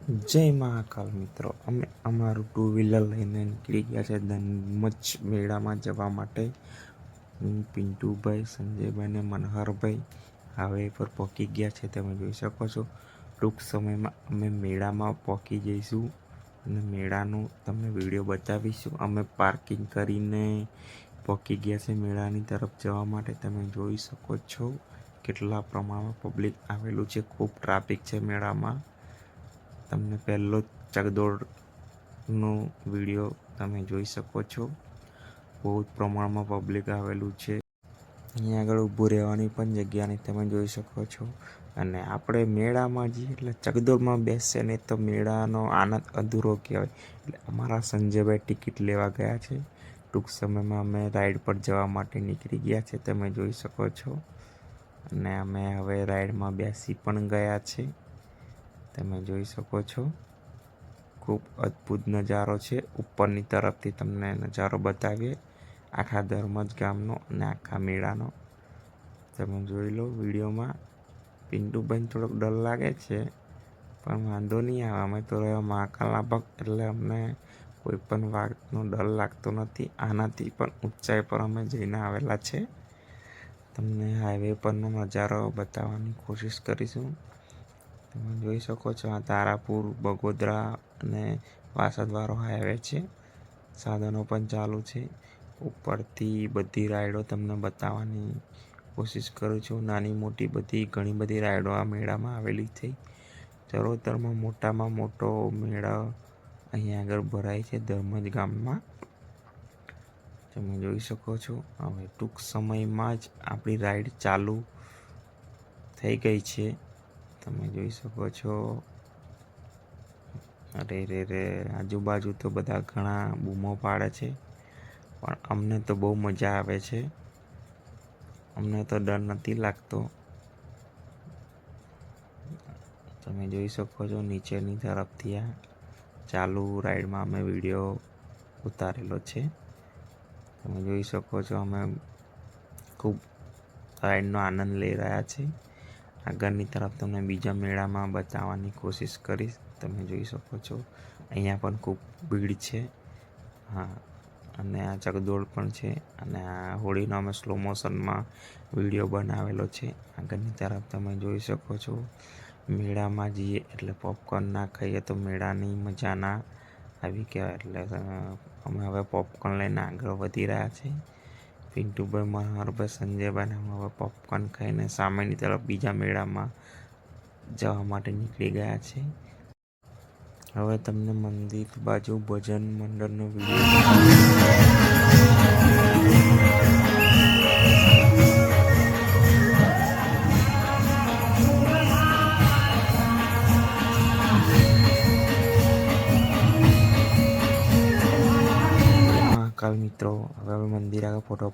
જય મહાકાલ મિત્રો, અમે અમારું ટુ વ્હીલર લઈને નીકળી ગયા છે ધનમજ મેળામાં જવા માટે. હું પિન્ટુભાઈ, સંજયભાઈ ને મનહરભાઈ હાઈવે પર પહોંચી ગયા છે. તમે જોઈ શકો છો. ટૂંક સમયમાં અમે મેળામાં પહોંચી જઈશું અને મેળાનું તમને વિડીયો બતાવીશું. અમે પાર્કિંગ કરીને પહોંચી ગયા છે મેળાની તરફ જવા માટે. તમે જોઈ શકો છો કેટલા પ્રમાણમાં પબ્લિક આવેલું છે. ખૂબ ટ્રાફિક છે મેળામાં. તમને પહેલો ચકદોડનો વિડીયો તમે જોઈ શકો છો. બહુ જ પ્રમાણમાં પબ્લિક આવેલું છે. અહીંયા આગળ ઊભું રહેવાની પણ જગ્યા નહીં, તમે જોઈ શકો છો. અને આપણે મેળામાં જઈએ એટલે ચકદોડમાં બેસે ને તો મેળાનો આનંદ અધૂરો કહેવાય. એટલે અમારા સંજયભાઈ ટિકિટ લેવા ગયા છે. ટૂંક સમયમાં અમે રાઈડ પર જવા માટે નીકળી ગયા છે, તમે જોઈ શકો છો. અને અમે હવે રાઈડમાં બેસી પણ ગયા છે, તમે જોઈ શકો છો. ખૂબ અદ્ભુત નજારો છે. ઉપરની તરફથી તમને નજારો બતાવીએ આખા ધર્મજ ગામનો અને આખા મેળાનો. તમે જોઈ લો વિડીયોમાં. પિન્ટુભાઈને થોડોક ડર લાગે છે, પણ વાંધો નહીં આવે. અમે તો રહ્યા મહાકાલના ભક્ત, એટલે અમને કોઈ પણ વાતનો ડર લાગતો નથી. આનાથી પણ ઊંચાઈ પર અમે જઈને આવેલા છે. તમને હાઈવે પરનો નજારો બતાવવાની કોશિશ કરીશું. તમે જોઈ શકો છો આ તારાપુર, બગોદરા અને વાસદવાળો હાઈવે છે. સાધનો પણ ચાલુ છે. ઉપરથી બધી રાઈડો તમને બતાવવાની કોશિશ કરું છું. નાની મોટી બધી ઘણી બધી રાઈડો આ મેળામાં આવેલી છે. ચરોતરમાં મોટામાં મોટો મેળો અહીંયા આગળ ભરાય છે ધર્મજ ગામમાં. તમે જોઈ શકો છો. હવે ટૂંક સમયમાં જ આપણી રાઈડ ચાલુ થઈ ગઈ છે, તમે જોઈ શકો છો. અરે રે રે, આજુબાજુ તો બધા ઘણા બૂમો પાડે છે, પણ અમને તો બહુ મજા આવે છે. અમને તો ડર નથી લાગતો. તમે જોઈ શકો છો નીચેની તરફથી આ ચાલુ રાઈડમાં અમે વિડીયો ઉતારેલો છે. તમે જોઈ શકો છો અમે ખૂબ રાઈડનો આનંદ લઈ રહ્યા છીએ. આગળની તરફ તમને બીજા મેળામાં બતાવવાની કોશિશ કરીશ. તમે જોઈ શકો છો અહીંયા પણ ખૂબ ભીડ છે. હા, અને આ ચકદોડ પણ છે. અને આ હોળીનો અમે સ્લો મોશનમાં વિડીયો બનાવેલો છે. આગળની તરફ તમે જોઈ શકો છો. મેળામાં જઈએ એટલે પોપકોર્ન ના ખાઈએ તો મેળાની મજા ના આવી કહેવાય. એટલે અમે હવે પોપકોર્ન લઈને આગળ વધી રહ્યા છીએ. પિન્ટુભાઈ, મનહરભાઈ, સંજયભાઈને અમે હવે પોપકોર્ન ખાઈને સામેની તરફ બીજા મેળામાં જવા માટે નીકળી ગયા છે. હવે તમને મંદિર બાજુ ભજન મંડળનો મહાકાલ મિત્રો, હવે મંદિર આગળ ફોટો